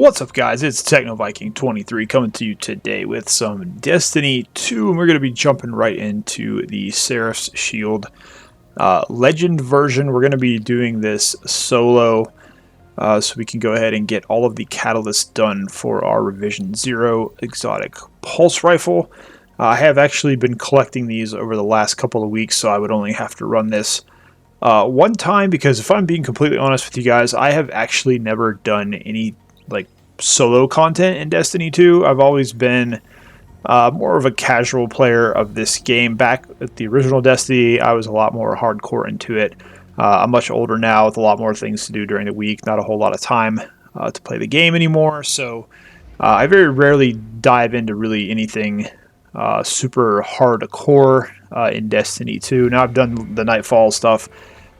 What's up, guys? It's TechnoViking23 coming to you today with some Destiny 2, and we're going to be jumping right into the Seraph Shield Legend version. We're going to be doing this solo, so we can go ahead and get all of the catalysts done for our Revision 0 exotic pulse rifle. I have actually been collecting these over the last couple of weeks, so I would only have to run this one time, because if I'm being completely honest with you guys, I have actually never done any like solo content in Destiny 2. I've always been more of a casual player of this game. Back at the original Destiny, I was a lot more hardcore into it. I'm much older now with a lot more things to do during the week, not a whole lot of time to play the game anymore, so I very rarely dive into really anything super hardcore in Destiny 2. Now I've done the Nightfall stuff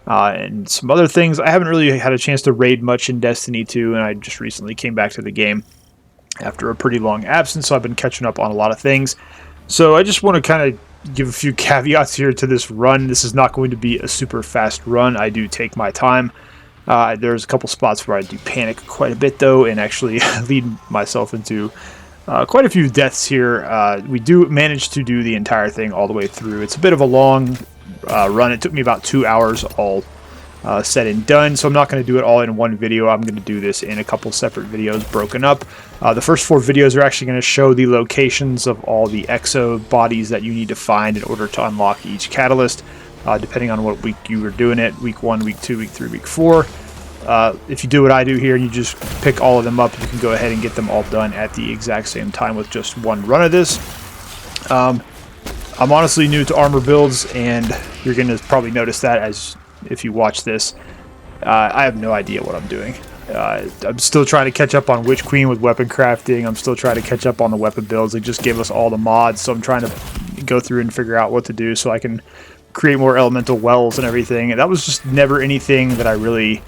and some other things. I haven't really had a chance to raid much in Destiny 2, and I just recently came back to the game after a pretty long absence, so I've been catching up on a lot of things. So I just want to kind of give a few caveats here to this run. This is not going to be a super fast run. I do take my time. There's a couple spots where I do panic quite a bit, though, and actually lead myself into quite a few deaths here. We do manage to do the entire thing all the way through. It's a bit of a long run. It took me about 2 hours all said and done, so I'm not going to do it all in one video. I'm going to do this in a couple separate videos broken up. The first 4 videos are actually going to show the locations of all the exo bodies that you need to find in order to unlock each catalyst, depending on what week you were doing it, week 1, week 2, week 3, week 4. If you do what I do here and you just pick all of them up, you can go ahead and get them all done at the exact same time with just one run of this. I'm honestly new to armor builds, and you're going to probably notice that as if you watch this. I have no idea what I'm doing. I'm still trying to catch up on Witch Queen with weapon crafting. I'm still trying to catch up on the weapon builds. They just gave us all the mods, so I'm trying to go through and figure out what to do so I can create more elemental wells and everything. And that was just never anything that I really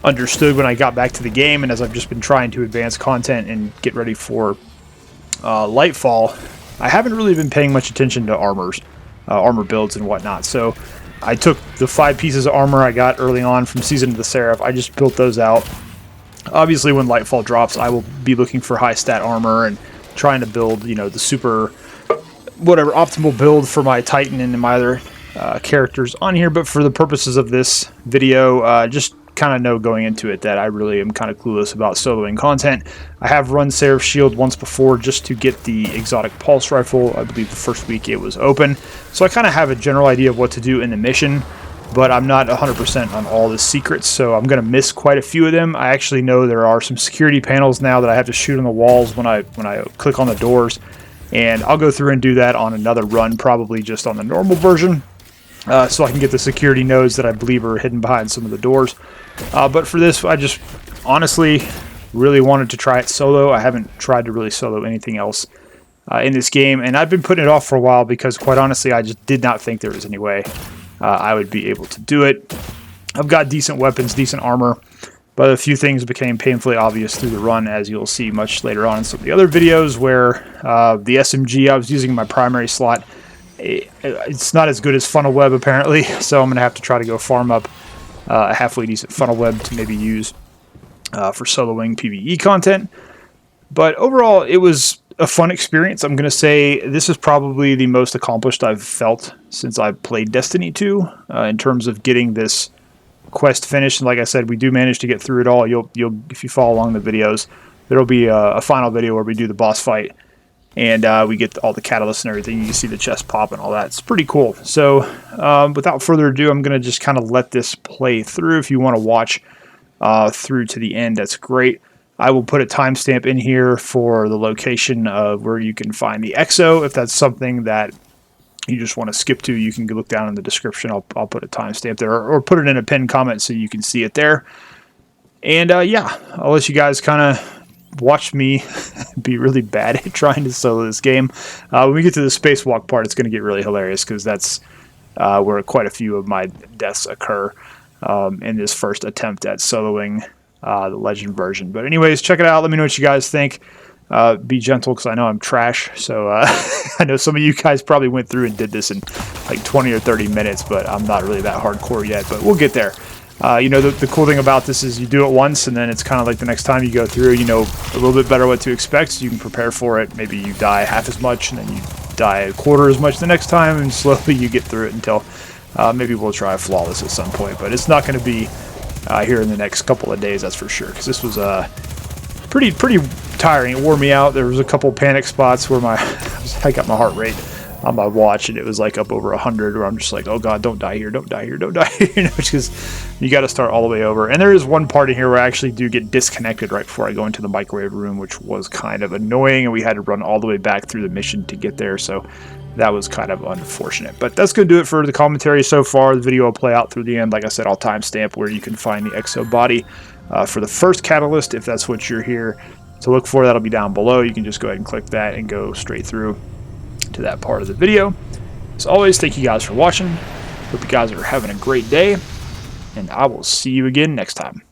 understood when I got back to the game, and as I've just been trying to advance content and get ready for Lightfall, I haven't really been paying much attention to armor builds and whatnot. So I took the 5 pieces of armor I got early on from Season of the Seraph. I just built those out. Obviously, when Lightfall drops, I will be looking for high stat armor and trying to build, you know, the super whatever optimal build for my Titan and my other characters on here. But for the purposes of this video, just kind of know going into it that I really am kind of clueless about soloing content. I have run Seraph Shield once before just to get the exotic pulse rifle. I believe the first week it was open, so I kind of have a general idea of what to do in the mission, but I'm not 100% on all the secrets, so I'm going to miss quite a few of them. I actually know there are some security panels now that I have to shoot on the walls when I click on the doors, and I'll go through and do that on another run, probably just on the normal version, so I can get the security nodes that I believe are hidden behind some of the doors. But for this, I just honestly really wanted to try it solo. I haven't tried to really solo anything else in this game, and I've been putting it off for a while because, quite honestly, I just did not think there was any way I would be able to do it. I've got decent weapons, decent armor, but a few things became painfully obvious through the run, as you'll see much later on in some of the other videos, where the SMG I was using in my primary slot, it's not as good as funnel web apparently, so I'm going to have to try to go farm up a halfway decent funnel web to maybe use for soloing PvE content. But overall, it was a fun experience. I'm going to say this is probably the most accomplished I've felt since I played Destiny 2 in terms of getting this quest finished. And like I said, we do manage to get through it all. You'll if you follow along the videos, there'll be a final video where we do the boss fight, and we get all the catalysts and everything. You can see the chest pop and all that. It's pretty cool. So without further ado, I'm going to just kind of let this play through. If you want to watch through to the end, that's great. I will put a timestamp in here for the location of where you can find the EXO. If that's something that you just want to skip to, you can look down in the description. I'll put a timestamp there, or put it in a pinned comment so you can see it there. And yeah, I'll let you guys kind of watch me be really bad at trying to solo this game. When we get to the spacewalk part, it's going to get really hilarious, because that's where quite a few of my deaths occur in this first attempt at soloing the Legend version. But anyways, check it out. Let me know what you guys think. Be gentle, because I know I'm trash. So I know some of you guys probably went through and did this in like 20 or 30 minutes, but I'm not really that hardcore yet. But we'll get there. You know, the cool thing about this is you do it once, and then it's kind of like the next time you go through, you know a little bit better what to expect, so you can prepare for it. Maybe you die half as much, and then you die a quarter as much the next time, and slowly you get through it until maybe we'll try flawless at some point. But it's not going to be here in the next couple of days, that's for sure, because this was pretty tiring. It wore me out. There was a couple panic spots where I got my heart rate on my watch, and it was like up over 100, where I'm just like, oh god, don't die here, don't die here, don't die here, you know, because you got to start all the way over. And there is one part in here where I actually do get disconnected right before I go into the microwave room, which was kind of annoying, and we had to run all the way back through the mission to get there, so that was kind of unfortunate. But that's going to do it for the commentary so far. The video will play out through the end. Like I said, I'll timestamp where you can find the exo body for the first catalyst, if that's what you're here to look for. That'll be down below. You can just go ahead and click that and go straight through to that part of the video. As always, thank you guys for watching. Hope you guys are having a great day, and I will see you again next time.